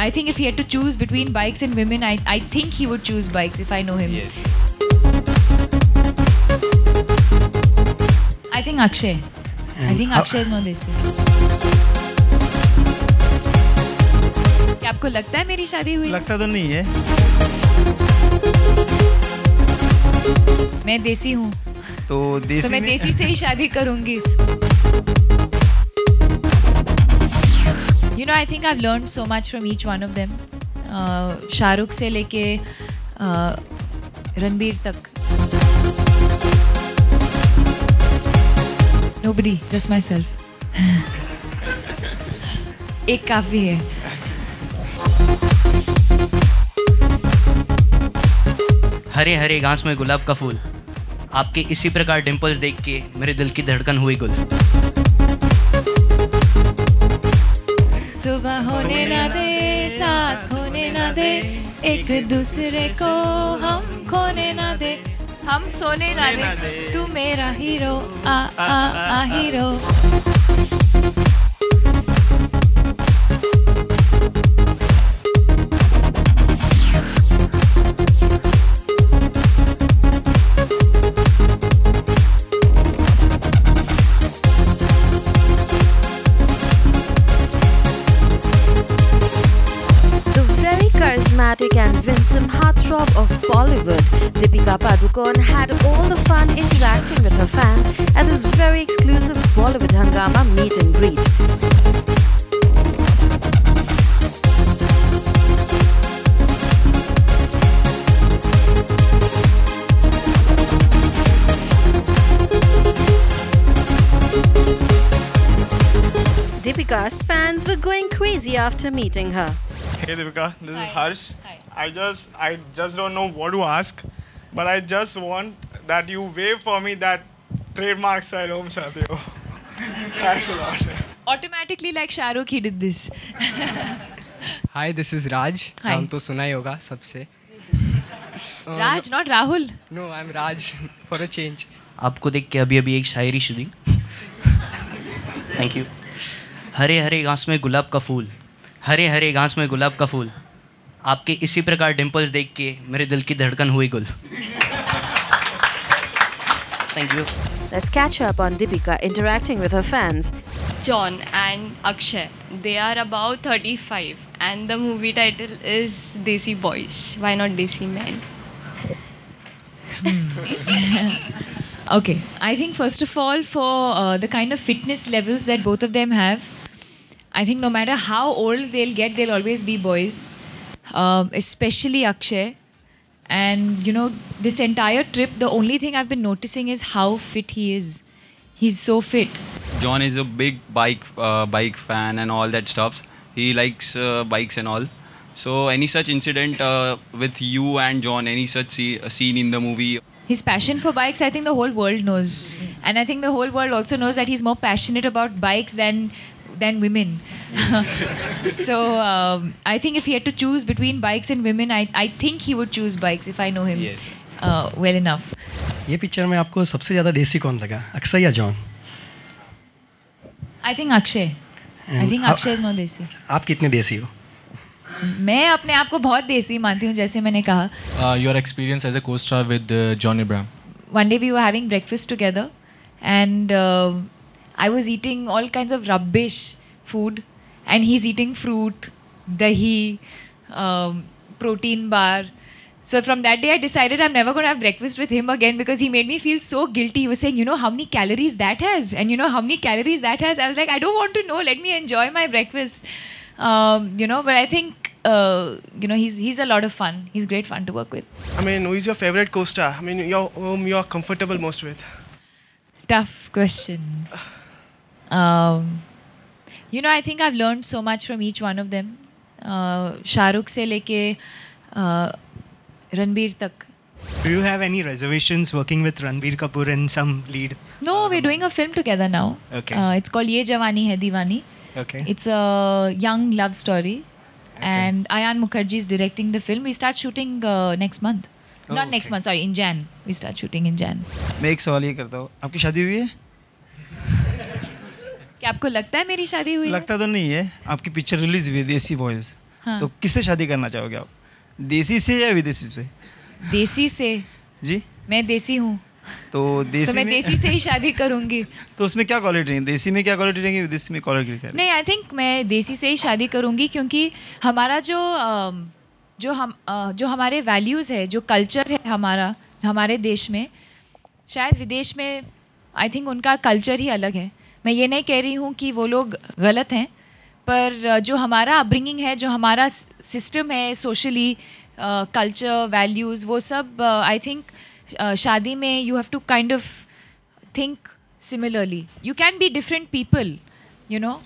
I think if he had to choose between bikes and women, I think he would choose bikes if I know him. Yes. I think Akshay. I think Akshay is more desi. क्या आपको लगता है मेरी शादी हुई? लगता तो नहीं है. मैं देसी हूँ. तो मैं देसी से ही शादी करूँगी. You know, I think I've learned so much from each one of them. Shahrukh से लेके रणबीर तक. Nobody, just myself. एक काफी है. हरे हरे घास में गुलाब का फूल, आपके इसी प्रकार डिंपल्स देख के मेरे दिल की धड़कन हुई गुल. सुबह होने ना दे, साथ होने ना दे, एक दूसरे को हम खोने ना दे, हम सोने ना दे, तू मेरा हीरो, आ hero. Charismatic and winsome heartthrob of Bollywood, Deepika Padukone had all the fun interacting with her fans at this very exclusive Bollywood Hungama meet and greet. Deepika's fans were going crazy after meeting her. Hey Deepika, this Hi. is Harsh. Hi. I just don't know what to ask, but I just want that you wave for me that trademark style Om Shadi ho. Thanks a lot. Automatically like Shahrukh, he did this. Hi, this is Raj. Hi. नाम तो सुना ही होगा सबसे. Raj, not Rahul. No, I'm Raj for a change. आपको देख के अभी एक शायरी शुदी. Thank you. हरे हरे घास में गुलाब का फूल, हरे हरे घास में गुलाब का फूल, आपके इसी प्रकार डिंपल्स देख के मेरे दिल की धड़कन हुई गुल. Thank you. Let's catch up on Deepika interacting with her fans. John and Akshay, they are about 35 and the movie title is Desi Boys. Why not Desi Men? Okay, I think first of all for the kind of fitness levels that both of them have, I think no matter how old they'll get, they'll always be boys. Especially Akshay. And you know, this entire trip, the only thing I've been noticing is how fit he is. He's so fit. John is a big bike fan and all that stuff. He likes bikes and all. So any such incident with you and John, any such scene in the movie? His passion for bikes, I think the whole world knows. And I think the whole world also knows that he's more passionate about bikes than women. So I think if he had to choose between bikes and women, I think he would choose bikes if I know him Yes. well enough. ये picture में आपको सबसे ज़्यादा देसी कौन लगा, अक्षय या John? I think Akshay. I think Akshay is more desi. आप कितने देसी हो? मैं अपने आप को बहुत देसी मानती हूँ, जैसे मैंने कहा. Your experience as a co-star with John Abraham. One day we were having breakfast together and I was eating all kinds of rubbish food and he's eating fruit, dahi, protein bar. So from that day I decided I'm never going to have breakfast with him again because he made me feel so guilty. He was saying, you know how many calories that has? And you know how many calories that has? I was like, I don't want to know. Let me enjoy my breakfast. You know, but I think, you know, he's a lot of fun. He's great fun to work with. I mean, who is your favorite co-star? I mean, whom you're comfortable most with? Tough question. You know, I think I've learned so much from each one of them. Shahrukh se leke Ranbir tak. Do you have any reservations working with Ranbir Kapoor in some lead? No, we're doing a film together now. Okay. It's called Ye Jawani Hai Deewani. Okay. It's a young love story. Okay. And Ayan Mukherjee is directing the film. We start shooting next month. Oh, Not next month, sorry, in Jan. We start shooting in Jan. मैं एक सवाल ये करता हूँ, आपकी शादी हुई है? क्या आपको लगता है मेरी शादी हुई है? लगता तो नहीं है, आपकी पिक्चर रिलीज हुई है देसी बॉयज. हाँ। तो किससे शादी करना चाहोगे आप, देसी से या विदेशी से? देसी से। जी, मैं देसी हूँ, तो देसी तो मैं में देसी से ही शादी करूँगी। तो उसमें क्या क्वालिटी रहेंगी, देसी में क्या क्वालिटी रहेंगी, विदेशी में क्वालिटी क्या रहेगी? नहीं, आई थिंक मैं देसी से ही शादी करूँगी, क्योंकि हमारा जो हमारे वैल्यूज़ है, जो कल्चर है हमारा हमारे देश में, शायद विदेश में आई थिंक उनका कल्चर ही अलग है। मैं ये नहीं कह रही हूँ कि वो लोग गलत हैं, पर जो हमारा अपब्रिंगिंग है, जो हमारा सिस्टम है सोशली, कल्चर, वैल्यूज़, वो सब आई थिंक शादी में you have to kind of think similarly. You can be different people, you know.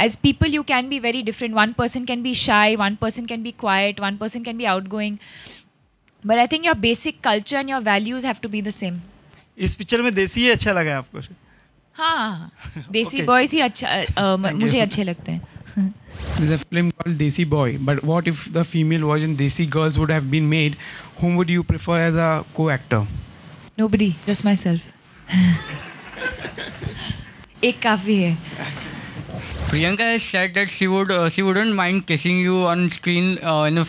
As people, you can be very different. One person can be shy, one person can be quiet, one person can be outgoing. But I think your basic culture and your values have to be the same. इस picture में देसी ही अच्छा लगा है आपको? हाँ, देसी Okay. Boys ही अच्छा मुझे अच्छे लगते हैं. There's a film called Desi Boy, but what if the female version Desi Girls would have been made? Whom would you prefer as a co-actor? Nobody, just myself. एक काफ़ी है. Priyanka has said that she wouldn't mind kissing you on screen in a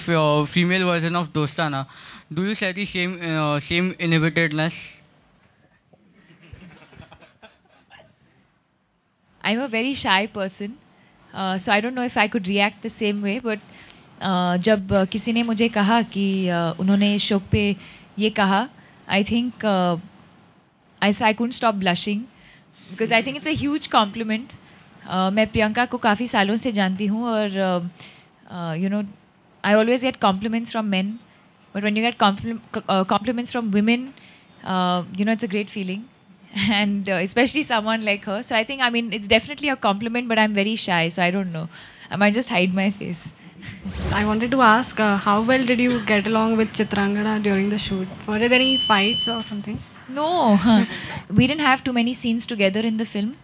female version of Dostana. Do you share the same inhibitedness? I'm a very shy person, so I don't know if I could react the same way. But जब किसी ने मुझे कहा कि उन्होंने इस show पे ये कहा, I think I couldn't stop blushing because I think it's a huge compliment. मैं प्रियंका को काफ़ी सालों से जानती हूँ और you know, I always get compliments from men, but when you get compliments from women, you know, it's a great feeling. And especially someone like her. So I think, I mean, it's definitely a compliment, but I'm very shy, so I don't know. I might just hide my face. I wanted to ask, how well did you get along with Chitrangada during the shoot? Were there any fights or something? No, we didn't have too many scenes together in the film.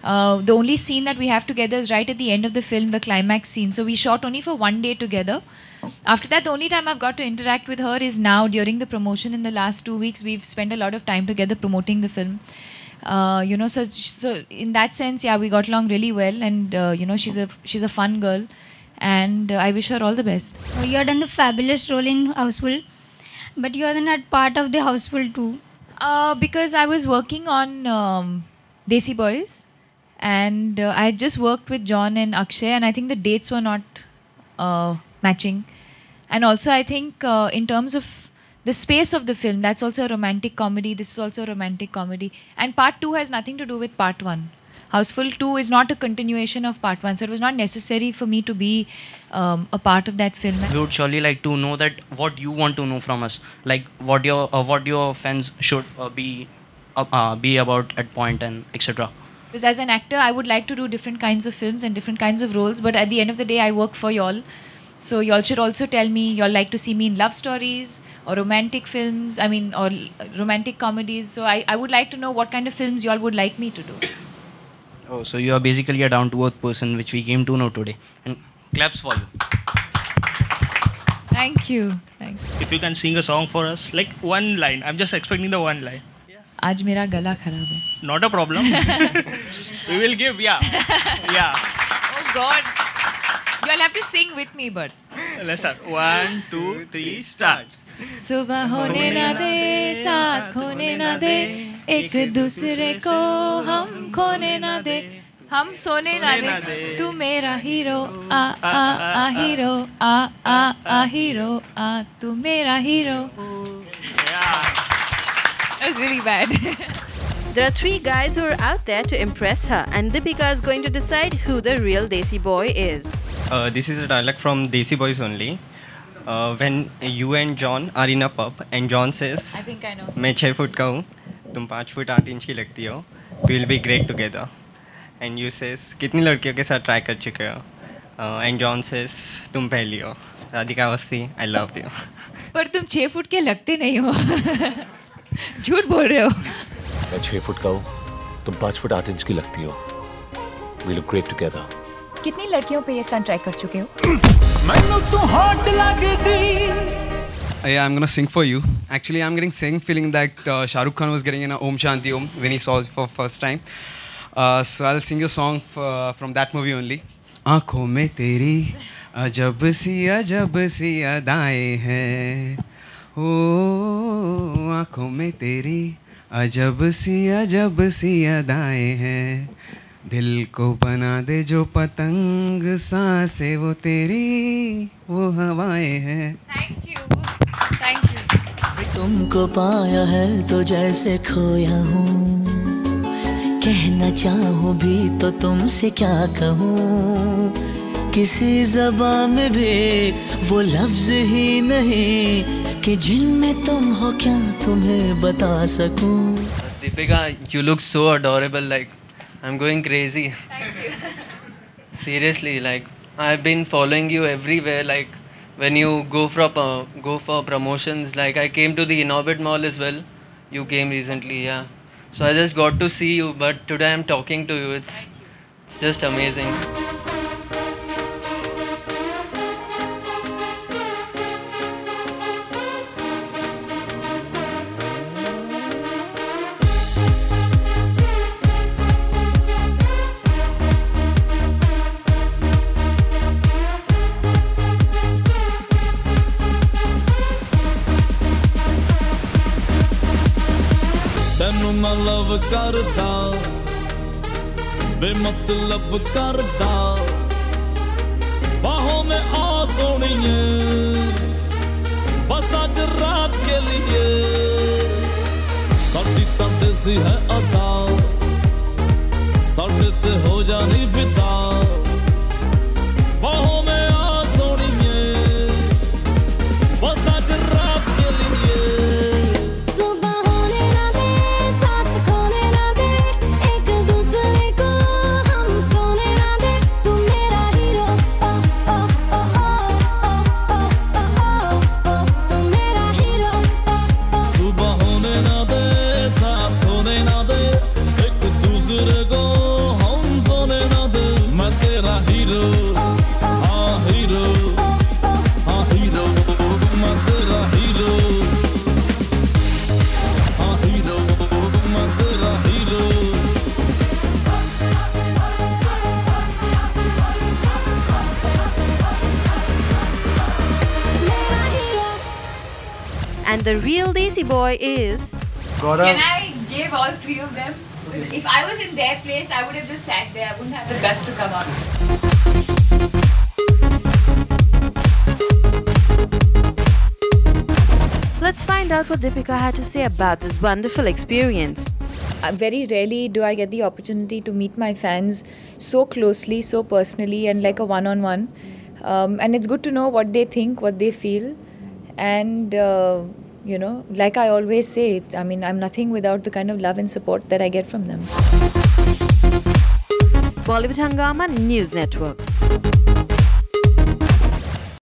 The only scene that we have together is right at the end of the film, the climax scene. So we shot only for one day together. After that, the only time I've got to interact with her is now during the promotion. In the last 2 weeks, we've spent a lot of time together promoting the film. You know, so in that sense, yeah, we got along really well, and you know, she's a fun girl, and I wish her all the best. You have done the fabulous role in Houseful, but you are not part of the Houseful too. Because I was working on Desi Boys, and I had just worked with John and Akshay, and I think the dates were not matching. And also I think in terms of the space of the film, that's also a romantic comedy, this is also a romantic comedy, and part 2 has nothing to do with part 1. Houseful 2 is not a continuation of part 1, so it was not necessary for me to be a part of that film. We would surely like to know that what you want to know from us, like what your fans should be about at point and etc. Because as an actor, I would like to do different kinds of films and different kinds of roles, but at the end of the day, I work for y'all. So y'all should also tell me y'all like to see me in love stories or romantic films, or romantic comedies. So I would like to know what kind of films y'all would like me to do. Oh, so you are basically a down-to-earth person, which we came to know today. And claps for you. Thank you. Thanks. If you can sing a song for us, like one line. I'm just expecting the one line. आज मेरा गला खराब है. Not a problem. We will give, yeah. Oh God. You'll have to sing with me, but. Let's start. 1, 2, 3, start. सुबह होने ना दे, साथ होने ना दे, एक दूसरे को हम खोने ना दे, हम सोने ना दे, तू मेरा हीरो, आ हीरो, आ हीरो, आ तू मेरा hero. That was really bad. There are 3 guys who are out there to impress her, and Deepika is going to decide who the real Desi boy is. This is a dialogue from Desi Boys only. When you and John are in a pub and John says, I think I know. मैं 6 foot का हूँ, तुम 5 foot 8 inch की लगती हो, we will be great together. And you says, कितनी लड़कियों के साथ ट्राई कर चुके हो? And John says, तुम पहली हो. Radhika Awasthi, I love you. पर तुम 6 फुट के लगते नहीं हो. झूठ बोल रहे हो. मैं 6 फुट का हूँ, तुम 5 फुट 8 इंच की लगती हो. We look great together. कितनी लड़कियों पे ये स्टंट ट्राई कर चुके हो? Yeah, I'm gonna sing for you. Actually, I'm getting same feeling that Shah Rukh Khan was getting in Om Shanti Om when he saw it for first time. So I'll sing a song from that movie only. आँखों में तेरी अजब सी अदाएं हैं, ओ आँखों में तेरी अजब सी अदाएं हैं, दिल को बना दे जो पतंग, सांसें वो तेरी वो हवाएं हैं। Thank you. तुमको पाया है तो जैसे खोया हूँ, कहना चाहूँ भी तो तुमसे क्या कहूँ, किसी ज़बान में भी वो लफ्ज़ ही नहीं कि जिनमें तुम हो क्या तुम्हें बता सकूँ। Deepika, you look so adorable, like I'm going crazy. Thank you. Seriously, like I've been following you everywhere, like when you go for promotions, like I came to the Inorbit Mall as well. You came recently, yeah. So I just got to see you, but today I'm talking to you. It's just amazing. ਤੈਨੂੰ ਮੈਂ ਲਵ ਕਰਦਾ, ਬੇਮਤਲਬ ਕਰਦਾ, ਬਾਹੋਂ में आ सोनिए, बस आज रात के लिए, साडी तां देसी है अदा, साडे ते हो जानी फिदा, बाहों में आ सोनिए, बस आज रात के लिए। And the real Desi boy is Can I give all three of them? If I was in their place, I would have just sat there. I wouldn't have the guts to come out. Let's find out what Deepika had to say about this wonderful experience. Very rarely do I get the opportunity to meet my fans so closely, so personally, and like a one-on-one. And it's good to know what they think, what they feel. And, you know, like I always say, I mean, I'm nothing without the kind of love and support that I get from them. Bollywood Hungama News Network.